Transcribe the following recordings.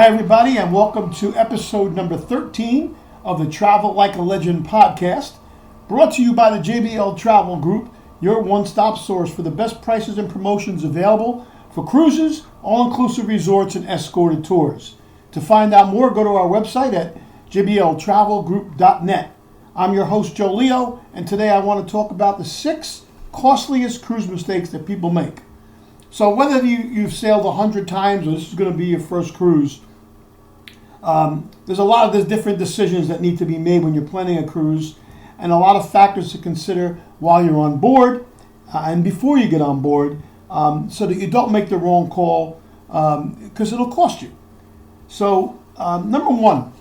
Hi, everybody, and welcome to episode number 13 of the Travel Like a Legend podcast, brought to you by the JBL Travel Group, your one-stop source for the best prices and promotions available for cruises, all-inclusive resorts, and escorted tours. To find out more, go to our website at jbltravelgroup.net. I'm your host, Joe Leo, and today I want to talk about the 6 costliest cruise mistakes that people make. So whether you've sailed 100 times or this is going to be your first cruise, there's a lot of different decisions that need to be made when you're planning a cruise, and a lot of factors to consider while you're on board and before you get on board, so that you don't make the wrong call, because it'll cost you. So number one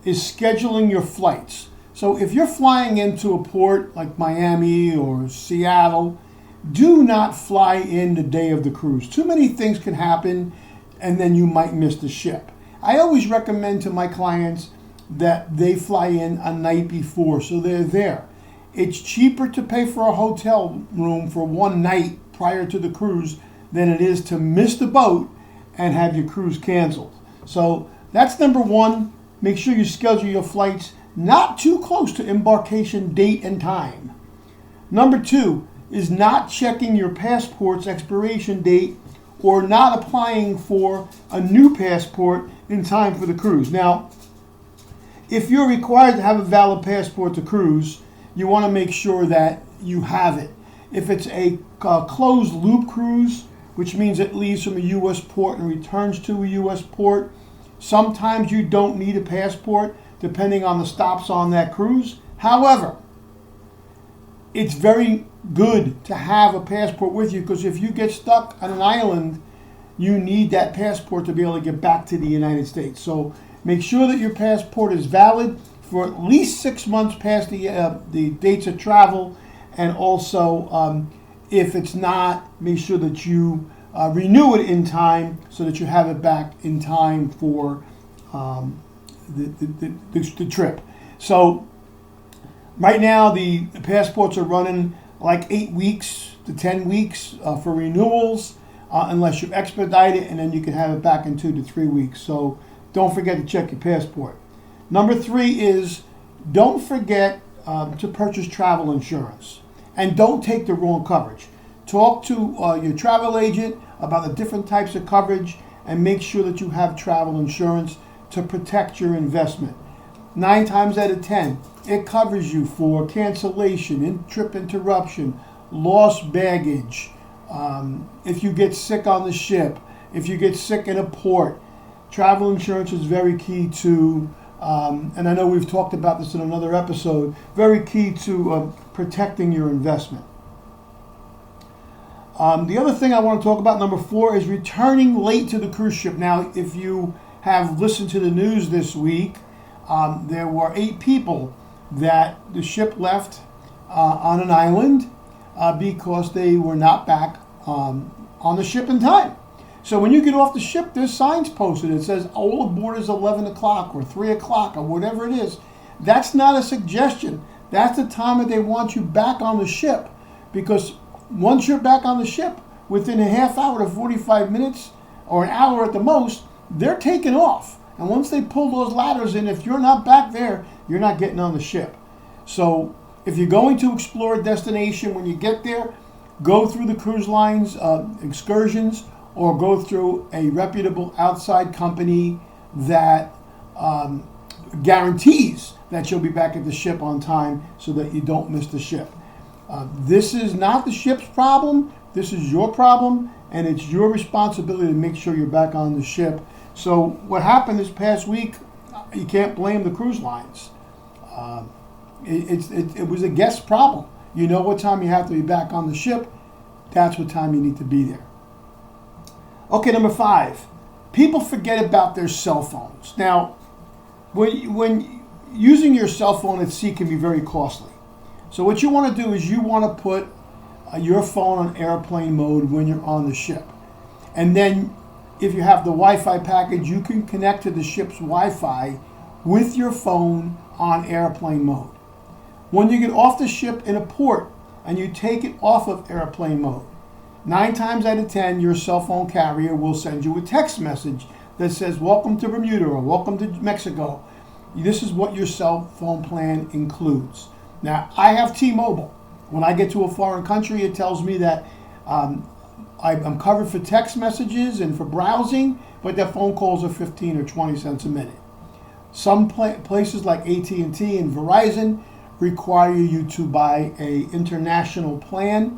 is scheduling your flights. So if you're flying into a port like Miami or Seattle, do not fly in the day of the cruise. Too many things can happen, and then you might miss the ship. I always recommend to my clients that they fly in a night before, so they're there. It's cheaper to pay for a hotel room for one night prior to the cruise than it is to miss the boat and have your cruise canceled. So that's number one. Make sure you schedule your flights not too close to embarkation date and time. Number two is not checking your passport's expiration date or not applying for a new passport in time for the cruise. Now, if you're required to have a valid passport to cruise, you want to make sure that you have it. If it's a closed loop cruise, which means it leaves from a U.S. port and returns to a U.S. port, sometimes you don't need a passport depending on the stops on that cruise. However, it's very good to have a passport with you, because if you get stuck on an island, you need that passport to be able to get back to the United States. So make sure that your passport is valid for at least 6 months past the dates of travel, and also if it's not, make sure that you renew it in time so that you have it back in time for the trip. So right now the passports are running like 8 weeks to 10 weeks for renewals, unless you expedite it, and then you can have it back in 2 to 3 weeks. So don't forget to check your passport. Number 3 is don't forget to purchase travel insurance, and don't take the wrong coverage. Talk to your travel agent about the different types of coverage, and make sure that you have travel insurance to protect your investment. 9 times out of 10, it covers you for cancellation, trip interruption, lost baggage, if you get sick on the ship, if you get sick in a port. Travel insurance is very key to, and I know we've talked about this in another episode, very key to protecting your investment. The other thing I want to talk about, number 4, is returning late to the cruise ship. Now, if you have listened to the news this week, there were 8 people that the ship left on an island because they were not back on the ship in time. So when you get off the ship, there's signs posted. It says all aboard is 11 o'clock or 3 o'clock or whatever it is. That's not a suggestion. That's the time that they want you back on the ship, because once you're back on the ship, within a half hour to 45 minutes or an hour at the most, they're taking off. And once they pull those ladders in, if you're not back there, you're not getting on the ship. So if you're going to explore a destination, when you get there, go through the cruise lines excursions, or go through a reputable outside company that guarantees that you'll be back at the ship on time, so that you don't miss the ship. This is not the ship's problem. This is your problem, and it's your responsibility to make sure you're back on the ship. So what happened this past week, you can't blame the cruise lines. It was a guest problem. You know what time you have to be back on the ship. That's what time you need to be there. Okay, number 5. People forget about their cell phones. Now, when using your cell phone at sea can be very costly. So what you want to do is you want to put your phone on airplane mode when you're on the ship. And then if you have the Wi-Fi package, you can connect to the ship's Wi-Fi with your phone on airplane mode. When you get off the ship in a port and you take it off of airplane mode, 9 times out of 10, your cell phone carrier will send you a text message that says welcome to Bermuda or welcome to Mexico. This is what your cell phone plan includes. Now, I have T-Mobile. When I get to a foreign country, it tells me that I'm covered for text messages and for browsing, but their phone calls are 15 or 20 cents a minute. Some places like AT&T and Verizon require you to buy a international plan.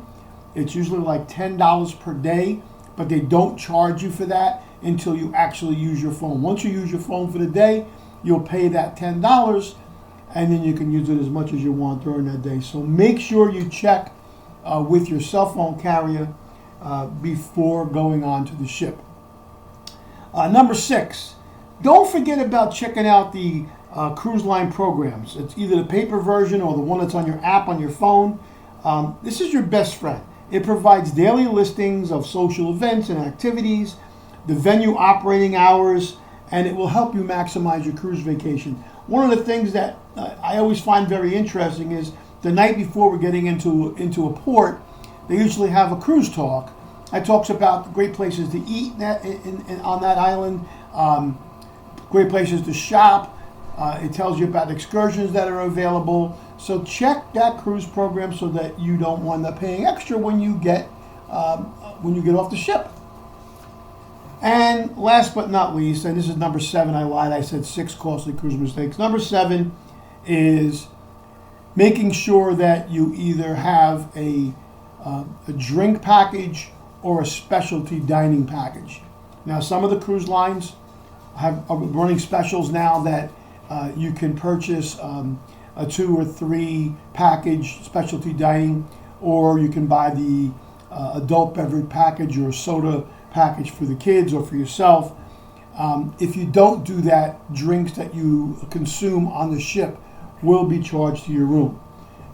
It's usually like $10 per day, but they don't charge you for that until you actually use your phone. Once you use your phone for the day, you'll pay that $10, and then you can use it as much as you want during that day. So make sure you check with your cell phone carrier before going on to the ship. Number 6, don't forget about checking out the cruise line programs. It's either the paper version or the one that's on your app on your phone. This is your best friend. It provides daily listings of social events and activities, the venue operating hours, and it will help you maximize your cruise vacation. One of the things that I always find very interesting is the night before we're getting into a port, they usually have a cruise talk. It talks about great places to eat on that island, great places to shop. It tells you about excursions that are available. So check that cruise program so that you don't wind up paying extra when you get off the ship. And last but not least, and this is number 7, I lied, I said 6 costly cruise mistakes. Number 7 is making sure that you either have a drink package or a specialty dining package. Now, some of the cruise lines are running specials now that you can purchase a 2 or 3 package specialty dining, or you can buy the adult beverage package or soda package for the kids or for yourself. If you don't do that, drinks that you consume on the ship will be charged to your room.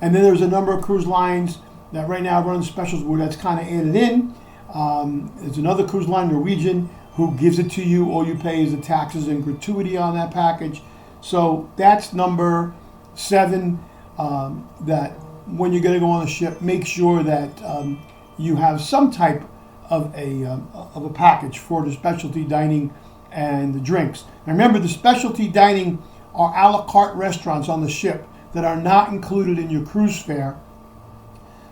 And then there's a number of cruise lines that right now run specials where that's kind of added in. There's another cruise line, Norwegian, who gives it to you. All you pay is the taxes and gratuity on that package. So that's number 7, that when you're going to go on the ship, make sure that you have some type of a package for the specialty dining and the drinks. Now remember, the specialty dining are a la carte restaurants on the ship that are not included in your cruise fare.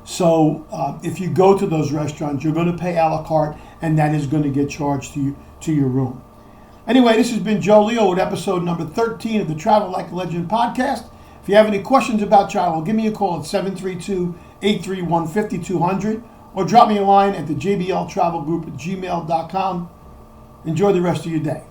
So if you go to those restaurants, you're going to pay a la carte, and that is going to get charged to your room. Anyway, this has been Joe Leo with episode number 13 of the Travel Like a Legend podcast. If you have any questions about travel, give me a call at 732-831-5200 or drop me a line at the JBL Travel Group at gmail.com. Enjoy the rest of your day.